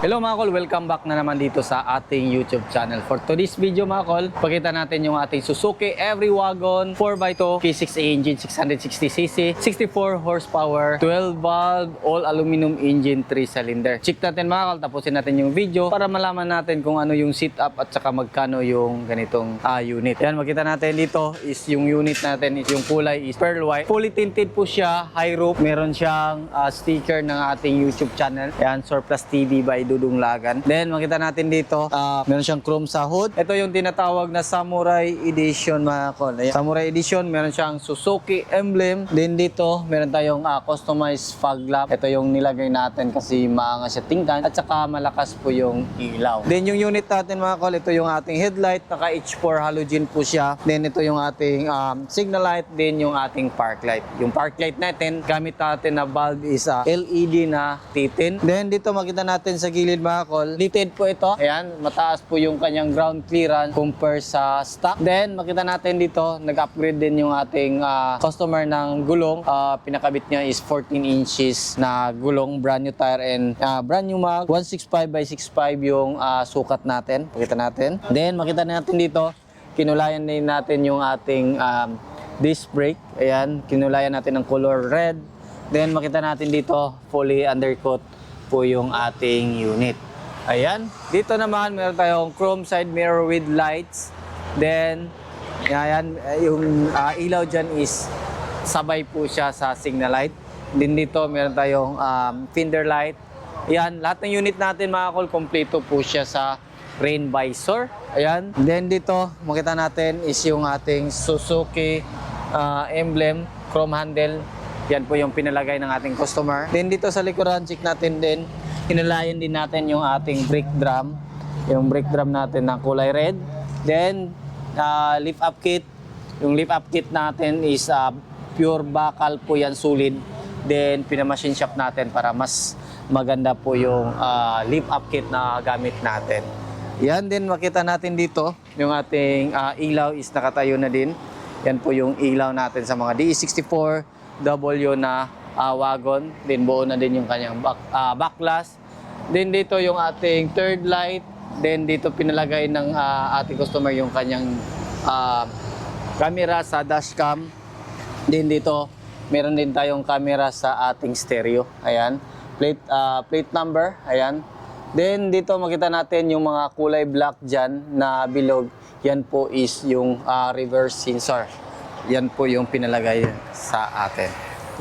Hello mga kol, welcome back na naman dito sa ating YouTube channel. For today's video mga kol, pakita natin yung ating Suzuki Every Wagon 4x2 K6A engine, 660cc, 64 horsepower, 12 valve, all aluminum engine, 3 cylinder. Check natin mga kol, tapusin natin yung video para malaman natin kung ano yung seat up at saka magkano yung ganitong unit. Yan, makita natin dito is yung unit natin is yung kulay is pearl white. Fully tinted po siya, high roof. Meron siyang sticker ng ating YouTube channel. Yan, Surplus TV by Dudung Lagan. Then makita natin dito, meron siyang chrome sa hood. Ito yung tinatawag na Samurai Edition mga kol. Ayan. Samurai Edition, meron siyang Suzuki emblem. Then dito, meron tayong customized fog lamp. Ito yung nilagay natin kasi maangas siya tingnan at saka malakas po yung ilaw. Then yung unit natin mga kol, ito yung ating headlight, naka H4 halogen po siya. Then ito yung ating signal light, then yung ating park light. Yung park light natin, gamit natin na bulb is LED na T10. Then dito makita natin sa gilid mga kol, lifted po ito. Ayan, mataas po yung kanyang ground clearance compare sa stock. Then makita natin dito, nag-upgrade din yung ating customer ng gulong. Pinakabit niya is 14 inches na gulong, brand new tire and brand new mag. 165 by 65 yung sukat natin. Makita natin. Then makita natin dito, kinulayan din natin yung ating disc brake. Ayan, kinulayan natin ng color red. Then makita natin dito, fully undercoat po yung ating unit. Ayan, dito naman meron tayong chrome side mirror with lights. Then ayan, yung ilaw dyan is sabay po siya sa signal light. Then dito meron tayong fender light. Ayan, lahat ng unit natin mga kol, kompleto po siya sa rain visor. Ayan, then dito makita natin is yung ating Suzuki emblem, chrome handle. Yan po yung pinalagay ng ating customer. Then dito sa likuran, check natin din, hinalayan din natin yung ating brake drum. Yung brake drum natin na kulay red. Then, lift up kit. Yung lift up kit natin is pure bakal po yan, solid. Then, pinamachine shop natin para mas maganda po yung lift up kit na gamit natin. Yan din, makita natin dito, yung ating ilaw is nakatayo na din. Yan po yung ilaw natin sa mga DE64 W na wagon. Then buo na din yung kanyang backlash. Then dito yung ating third light. Then dito pinalagay ng ating customer yung kanyang camera sa dashcam. Then dito meron din tayong camera sa ating stereo. Ayan, plate number. Ayan. Then dito makita natin yung mga kulay black dyan na bilog. Yan po is yung reverse sensor. Yan po yung pinalagay sa atin.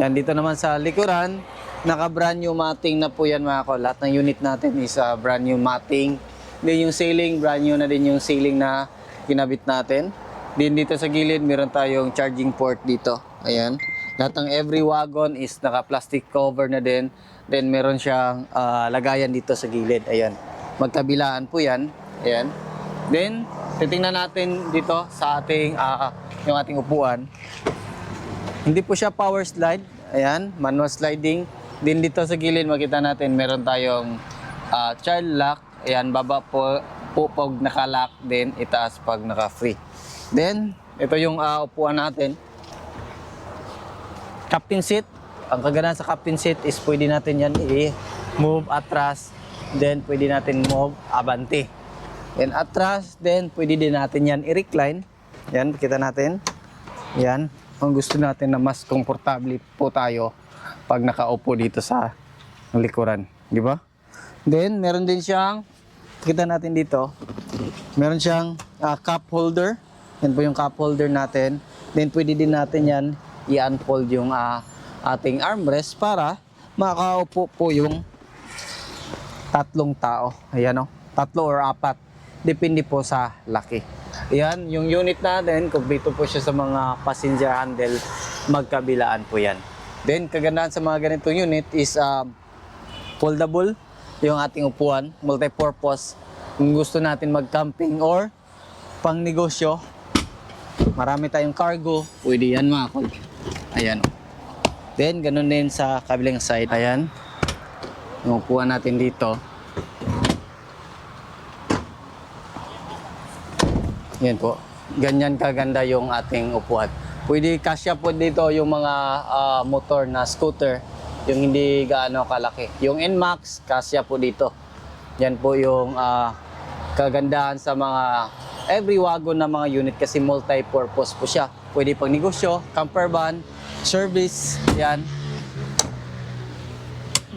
Yan, dito naman sa likuran, naka brand new matting na po yan mga kol. Lahat ng unit natin is brand new matting. Then yung ceiling, brand new na din yung ceiling na kinabit natin. Then dito sa gilid, meron tayong charging port dito. Ayan. Lahat ng every wagon is naka plastic cover na din. Then meron siyang lagayan dito sa gilid. Ayan. Magkabilaan po yan. Ayan. Then, titingnan natin dito sa ating yung ating upuan. Hindi po siya power slide. Ayan, manual sliding. Din dito sa gilid makita natin meron tayong child lock. Ayan, baba po pag naka-lock, din itaas pag naka-free. Then, ito yung upuan natin. Captain seat. Ang kagandahan sa captain seat is pwede natin yan i-move atras. Then, pwede natin move abante. Then atras, then pwede din natin yan i-recline. Yan, kita natin. Yan, kung gusto natin na mas komportable po tayo pag nakaupo dito sa likuran, di ba? Then meron din siyang, kita natin dito, meron siyang cup holder. Yan po yung cup holder natin. Then pwede din natin yan i-unfold yung ating armrest para makaupo po yung tatlong tao. Ayan o, 3 or 4. Depende po sa laki. Yan, yung unit natin, kompleto po siya sa mga passenger handle, magkabilaan po yan. Then, kagandahan sa mga ganitong unit is foldable, yung ating upuan, multi-purpose. Kung gusto natin mag-camping or pang negosyo, marami tayong cargo, pwede yan mga kol. Ayan. Then, ganun din sa kabilang side. Ayan, yung upuan natin dito. Yan po. Ganyan kaganda yung ating upuan. Pwede kasya po dito yung mga motor na scooter, yung hindi gaano kalaki. Yung NMAX, kasya po dito. Yan po yung kagandahan sa mga every wagon na mga unit kasi multi-purpose po siya. Pwede pang negosyo, camper van, service, yan.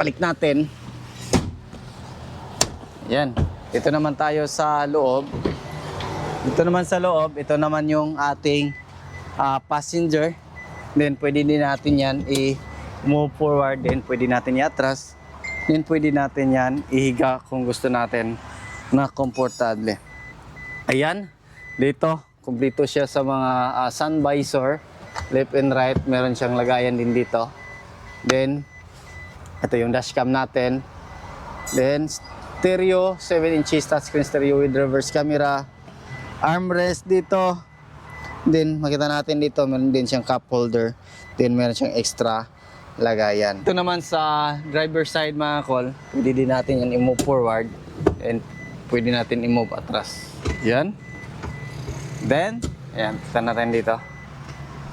Balik natin. Yan. Ito naman tayo sa loob. Ito ito naman yung ating passenger. Then pwede din natin yan i-move forward, then pwede natin i-atras. Then pwede natin yan ihiga kung gusto natin na komportable. Ayan, dito, kumpleto siya sa mga sun visor, left and right, meron siyang lagayan din dito. Then, ito yung dashcam natin. Then, stereo, 7 inches touchscreen stereo with reverse camera. Armrest dito. Then, makita natin dito, meron din siyang cup holder. Then, meron siyang extra lagayan. Ito naman sa driver side mga kol, pwede din natin yan i-move forward. And, pwede natin i-move atras. Yan. Then, ayan, kita natin dito.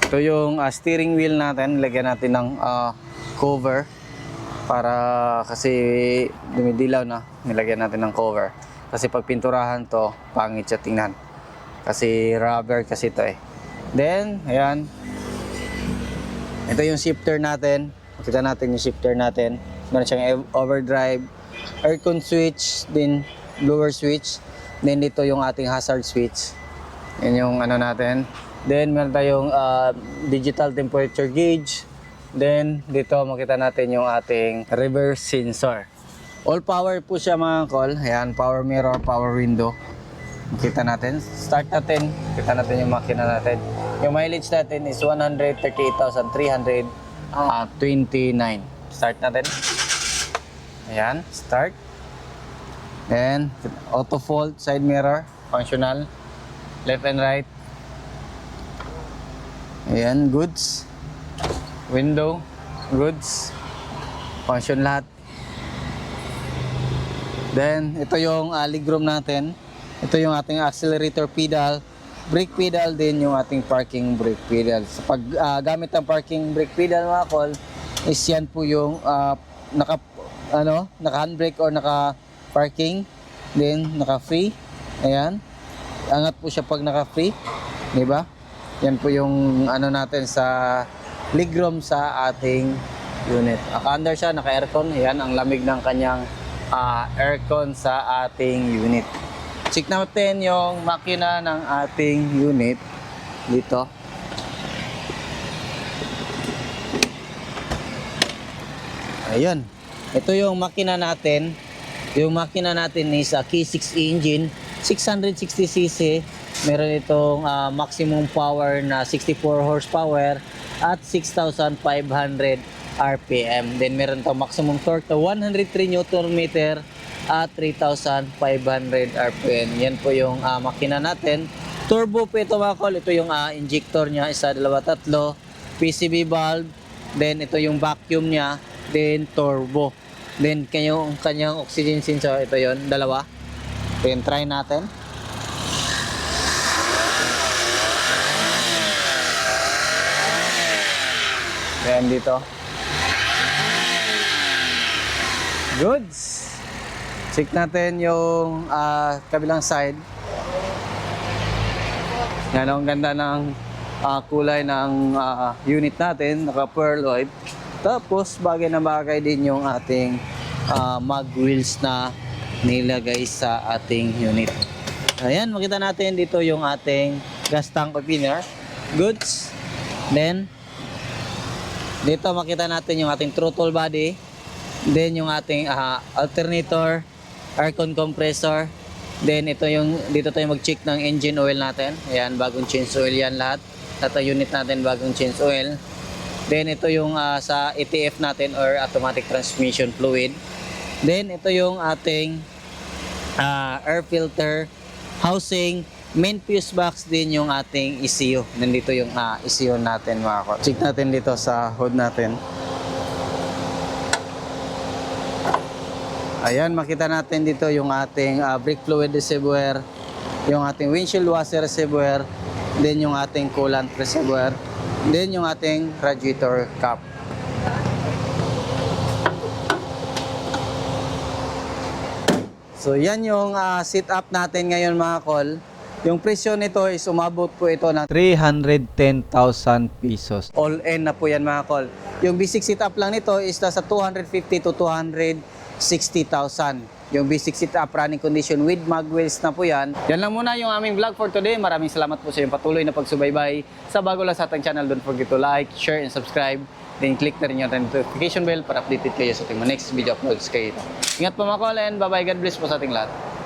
Ito yung steering wheel natin. Lagyan natin ng cover. Para kasi dumidilaw na. Nilagyan natin ng cover. Kasi pag pinturahan to, pangit siya tingnan. Kasi rubber kasi ito eh. Then, ayan. Ito yung shifter natin. Kita natin yung shifter natin. Meron siyang overdrive, aircon switch, then blower switch. Then dito yung ating hazard switch. Yan yung ano natin. Then meron tayong digital temperature gauge. Then dito makita natin yung ating reverse sensor. All power po siya mga kol. Ayan, power mirror, power window. Makita natin. Start natin. Kita natin yung makina natin. Yung mileage natin is 138,329. Start natin. Ayan, start. Then, auto fold, side mirror, functional, left and right. Ayan, goods. Window, goods. Function lahat. Then, ito yung legroom natin. Ito yung ating accelerator pedal, brake pedal din yung ating parking brake pedal. Sa paggamit ng parking brake pedal mga kol, is yan po yung naka handbrake or naka parking, then naka-free. Ayan. Angat po siya pag naka-free, 'di ba? Yan po yung ano natin sa legroom sa ating unit. Naka-under siya, naka-aircon. Ayan ang lamig ng kanyang aircon sa ating unit. Check natin yung makina ng ating unit dito. Ayan. Ito yung makina natin. Yung makina natin is a K6 engine, 660cc. Meron itong maximum power na 64 horsepower at 6,500 RPM. Then meron itong maximum torque na 103 Nm at 3,500 RPM. Yan po yung makina natin. Turbo po ito mga kol. Ito yung injector niya, isa, dalawa, tatlo. PCV valve. Then ito yung vacuum niya. Then turbo. Then kanyang oxygen sensor, ito yon, dalawa. Then try natin. Ayan dito. Goods. Check natin yung kabilang side. Yan ang ganda ng kulay ng unit natin, naka-pearl white. Tapos bagay na bagay din yung ating mag wheels na nilagay sa ating unit. Ayan, makita natin dito yung ating gas tank opener. Goods. Then dito makita natin yung ating throttle body. Then yung ating alternator, aircon compressor. Then dito tayo mag-check ng engine oil natin. Ayan, bagong change oil yan lahat. At unit natin bagong change oil. Then ito yung sa ATF natin or automatic transmission fluid. Then ito yung ating air filter housing, main fuse box din yung ating ECU. Nandito yung ECU natin mga kol. Check natin dito sa hood natin. Ayan, makita natin dito yung ating brake fluid reservoir, yung ating windshield washer reservoir, then yung ating coolant reservoir, then yung ating radiator cap. So So yan yung sit-up natin ngayon mga kol. Yung presyo nito is umabot po ito ng 310,000 pesos. All in na po yan mga kol. Yung basic sit-up lang nito is nasa 250 to 260,000. Yung basic sit-up running condition with mag wheels na po yan. Yan lang muna yung aming vlog for today. Maraming salamat po sa iyong patuloy na pagsubaybay. Sa bago lang sa ating channel, don't forget to like, share, and subscribe. Then click na rin yung notification bell para updated kayo sa ating next video uploads kayo. Ingat po mga kol and bye-bye. God bless po sa ating lahat.